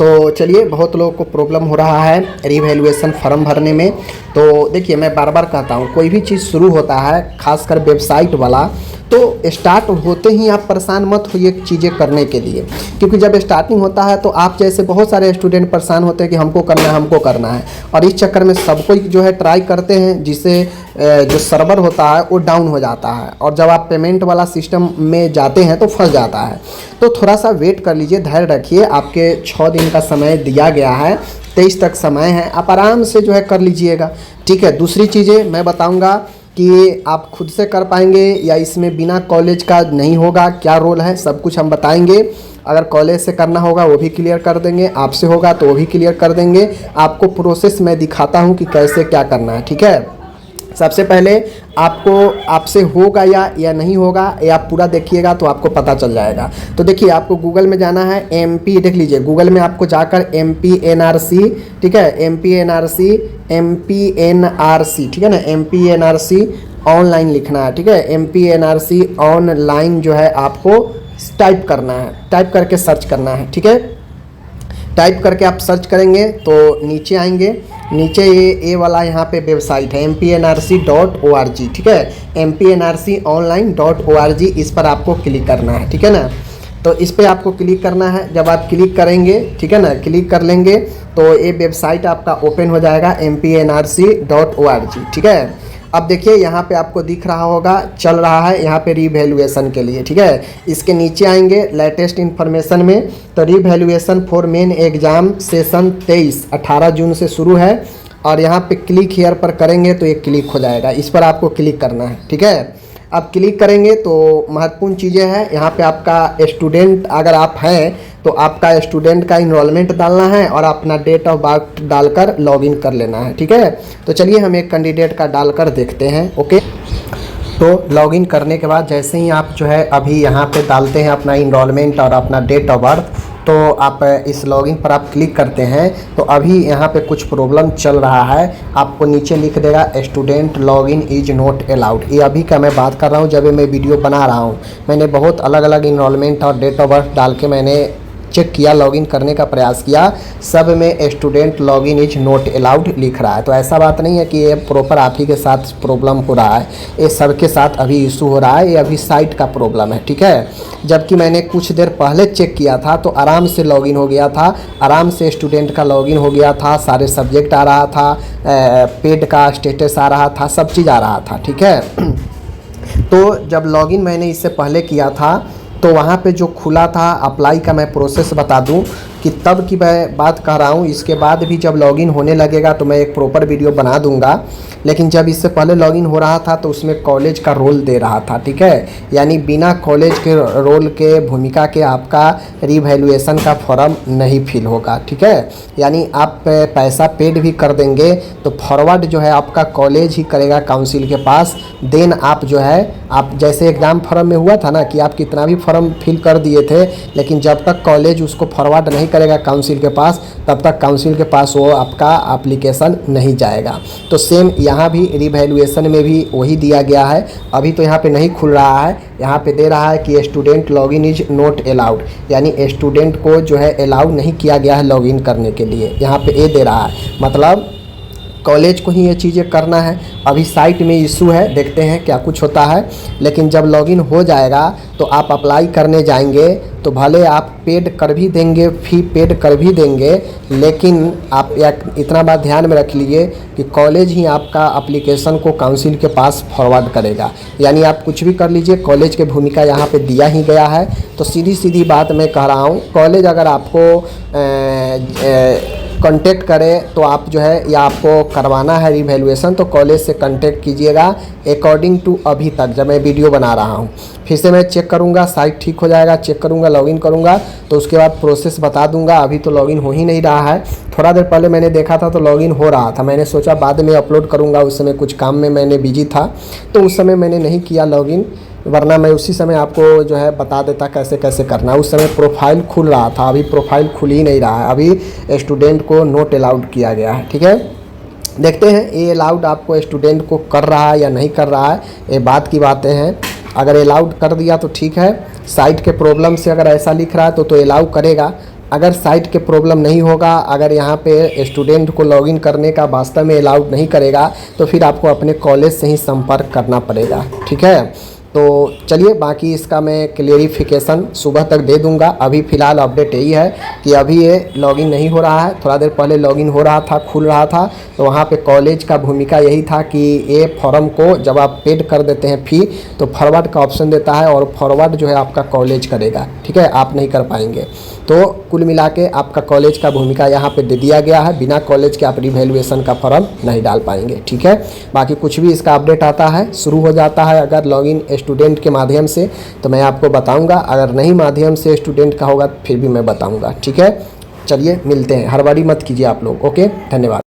तो चलिए, बहुत लोगों को प्रॉब्लम हो रहा है रीवैल्यूएशन फॉर्म भरने में। तो देखिए, मैं बार बार कहता हूँ, कोई भी चीज़ शुरू होता है, खासकर वेबसाइट वाला, तो स्टार्ट होते ही आप परेशान मत होइए चीज़ें करने के लिए, क्योंकि जब स्टार्टिंग होता है तो आप जैसे बहुत सारे स्टूडेंट परेशान होते हैं कि हमको करना है, और इस चक्कर में सब कोई जो है ट्राई करते हैं, जिससे जो सर्वर होता है वो डाउन हो जाता है, और जब आप पेमेंट वाला सिस्टम में जाते हैं तो फंस जाता है। तो थोड़ा सा वेट कर लीजिए, धैर्य रखिए। आपके 6 दिन का समय दिया गया है, 23 तक समय है, आप आराम से जो है कर लीजिएगा, ठीक है। दूसरी चीज़ें मैं बताऊंगा कि आप खुद से कर पाएंगे या इसमें बिना कॉलेज का नहीं होगा, क्या रोल है, सब कुछ हम बताएंगे। अगर कॉलेज से करना होगा वो भी क्लियर कर देंगे, आपसे होगा तो वो भी क्लियर कर देंगे। आपको प्रोसेस मैं दिखाता हूँ कि कैसे क्या करना है, ठीक है। सबसे पहले आपसे होगा या नहीं होगा, ये आप पूरा देखिएगा तो आपको पता चल जाएगा। तो देखिए, आपको गूगल में जाना है, MP देख लीजिए, गूगल में आपको जाकर MPNRC, ठीक है, MPNRC, ठीक है ना, MPNRC ऑनलाइन लिखना है, ठीक है। MPNRC ऑनलाइन जो है आपको टाइप करना है, टाइप करके सर्च करना है, ठीक है। टाइप करके आप सर्च करेंगे तो नीचे आएंगे, नीचे ये वाला यहाँ पे वेबसाइट है mpnrc.org, ठीक है, mpnrconline.org, इस पर आपको क्लिक करना है, ठीक है ना। तो इस पे आपको क्लिक करना है। जब आप क्लिक करेंगे, ठीक है ना, क्लिक कर लेंगे तो ये वेबसाइट आपका ओपन हो जाएगा mpnrc.org, ठीक है। अब देखिए, यहाँ पे आपको दिख रहा होगा, चल रहा है यहाँ पे रीवैल्यूएशन के लिए, ठीक है। इसके नीचे आएंगे लेटेस्ट इन्फॉर्मेशन में, तो revaluation for main exam session 23 18 जून से शुरू है, और यहाँ पे क्लिक हियर पर करेंगे तो ये क्लिक हो जाएगा, इस पर आपको क्लिक करना है, ठीक है। अब क्लिक करेंगे तो महत्वपूर्ण चीज़ें हैं यहाँ पे, आपका स्टूडेंट अगर आप हैं तो आपका स्टूडेंट का इनरोलमेंट डालना है और अपना डेट ऑफ बर्थ डालकर लॉगिन कर लेना है, ठीक है। तो चलिए हम एक कैंडिडेट का डालकर देखते हैं, ओके। तो लॉगिन करने के बाद जैसे ही आप जो है अभी यहाँ पे डालते हैं अपना इनरोलमेंट और अपना डेट ऑफ बर्थ, तो आप इस लॉगिन पर आप क्लिक करते हैं तो अभी यहाँ पे कुछ प्रॉब्लम चल रहा है। आपको नीचे लिख देगा student login is not allowed. ये अभी का मैं बात कर रहा हूँ, जब मैं वीडियो बना रहा हूँ, मैंने बहुत अलग अलग इनरोलमेंट और डेट ऑफ बर्थ डाल के मैंने चेक किया, लॉगिन करने का प्रयास किया, सब में student login is not allowed लिख रहा है। तो ऐसा बात नहीं है कि ये प्रॉपर आप ही के साथ प्रॉब्लम हो रहा है, ये सबके साथ अभी इशू हो रहा है, ये अभी साइट का प्रॉब्लम है, ठीक है। जबकि मैंने कुछ देर पहले चेक किया था तो आराम से लॉगिन हो गया था, आराम से स्टूडेंट का लॉगिन हो गया था, सारे सब्जेक्ट आ रहा था, पेड का स्टेटस आ रहा था, सब चीज़ आ रहा था, ठीक है। तो जब लॉगिन मैंने इससे पहले किया था तो वहाँ पे जो खुला था अप्लाई का, मैं प्रोसेस बता दूं कि तब की मैं बात कर रहा हूँ। इसके बाद भी जब लॉगिन होने लगेगा तो मैं एक प्रॉपर वीडियो बना दूंगा, लेकिन जब इससे पहले लॉगिन हो रहा था तो उसमें कॉलेज का रोल दे रहा था, ठीक है। यानी बिना कॉलेज के रोल के भूमिका के आपका रीवैल्यूएशन का फॉर्म नहीं फिल होगा, ठीक है। यानी आप पैसा पेड भी कर देंगे तो फॉरवर्ड जो है आपका कॉलेज ही करेगा काउंसिल के पास। देन आप जो है, आप जैसे एग्ज़ाम फॉर्म में हुआ था ना कि आप कितना भी फॉर्म फिल कर दिए थे, लेकिन जब तक कॉलेज उसको फॉरवर्ड नहीं करेगा काउंसिल के पास, तब तक काउंसिल के पास वो आपका एप्लीकेशन नहीं जाएगा। तो सेम यहाँ भी रीवैल्यूएशन में भी वही दिया गया है। अभी तो यहाँ पे नहीं खुल रहा है, यहाँ पे दे रहा है कि student login is not allowed, यानी स्टूडेंट को जो है अलाउ नहीं किया गया है लॉगिन करने के लिए, यहाँ पे ये दे रहा है, मतलब कॉलेज को ही ये चीज़ें करना है। अभी साइट में इशू है, देखते हैं क्या कुछ होता है। लेकिन जब लॉगिन हो जाएगा तो आप अप्लाई करने जाएंगे तो भले आप पेड कर भी देंगे, फ़ी पेड कर भी देंगे, लेकिन आप इतना बात ध्यान में रख लीजिए कि कॉलेज ही आपका एप्लीकेशन को काउंसिल के पास फॉरवर्ड करेगा। यानी आप कुछ भी कर लीजिए, कॉलेज की भूमिका यहाँ पे दिया ही गया है। तो सीधी सीधी बात मैं कह रहा हूँ, कॉलेज अगर आपको कांटेक्ट करे तो आप जो है, या आपको करवाना है रीवैल्यूएशन तो कॉलेज से कांटेक्ट कीजिएगा। अकॉर्डिंग टू अभी तक जब मैं वीडियो बना रहा हूँ, फिर से मैं चेक करूँगा, साइट ठीक हो जाएगा, चेक करूँगा, लॉगिन करूँगा तो उसके बाद प्रोसेस बता दूँगा। अभी तो लॉगिन हो ही नहीं रहा है। थोड़ा देर पहले मैंने देखा था तो लॉगिन हो रहा था, मैंने सोचा बाद में अपलोड करूँगा, उस समय कुछ काम में मैंने बिजी था तो उस समय मैंने नहीं किया लॉगिन, वरना मैं उसी समय आपको जो है बता देता कैसे कैसे करना है। उस समय प्रोफाइल खुल रहा था, अभी प्रोफाइल खुल ही नहीं रहा है, अभी स्टूडेंट को नोट अलाउड किया गया है, ठीक है। देखते हैं ये अलाउड आपको स्टूडेंट को कर रहा है या नहीं कर रहा है, ये बात की बातें हैं। अगर अलाउड कर दिया तो ठीक है, साइट के प्रॉब्लम से अगर ऐसा लिख रहा है तो अलाउ करेगा। अगर साइट के प्रॉब्लम नहीं होगा, अगर यहाँ पे स्टूडेंट को लॉगिन करने का वास्तव में अलाउड नहीं करेगा, तो फिर आपको अपने कॉलेज से ही संपर्क करना पड़ेगा। ठीक है, तो चलिए बाकी इसका मैं क्लियरिफिकेशन सुबह तक दे दूंगा। अभी फ़िलहाल अपडेट यही है कि अभी ये लॉगिन नहीं हो रहा है। थोड़ा देर पहले लॉगिन हो रहा था, खुल रहा था, तो वहाँ पे कॉलेज का भूमिका यही था कि ये फॉर्म को जब आप पेड कर देते हैं फ़ी, तो फॉरवर्ड का ऑप्शन देता है और फॉरवर्ड जो है आपका कॉलेज करेगा। ठीक है, आप नहीं कर पाएंगे। तो कुल मिला के आपका कॉलेज का भूमिका यहाँ पे दे दिया गया है। बिना कॉलेज के आप रिवैल्यूएशन का फॉर्म नहीं डाल पाएंगे। ठीक है, बाकी कुछ भी इसका अपडेट आता है, शुरू हो जाता है अगर लॉगिन स्टूडेंट के माध्यम से, तो मैं आपको बताऊंगा। अगर नहीं माध्यम से स्टूडेंट का होगा फिर भी मैं बताऊंगा। ठीक है, चलिए मिलते हैं, हड़बड़ी मत कीजिए आप लोग। ओके, धन्यवाद।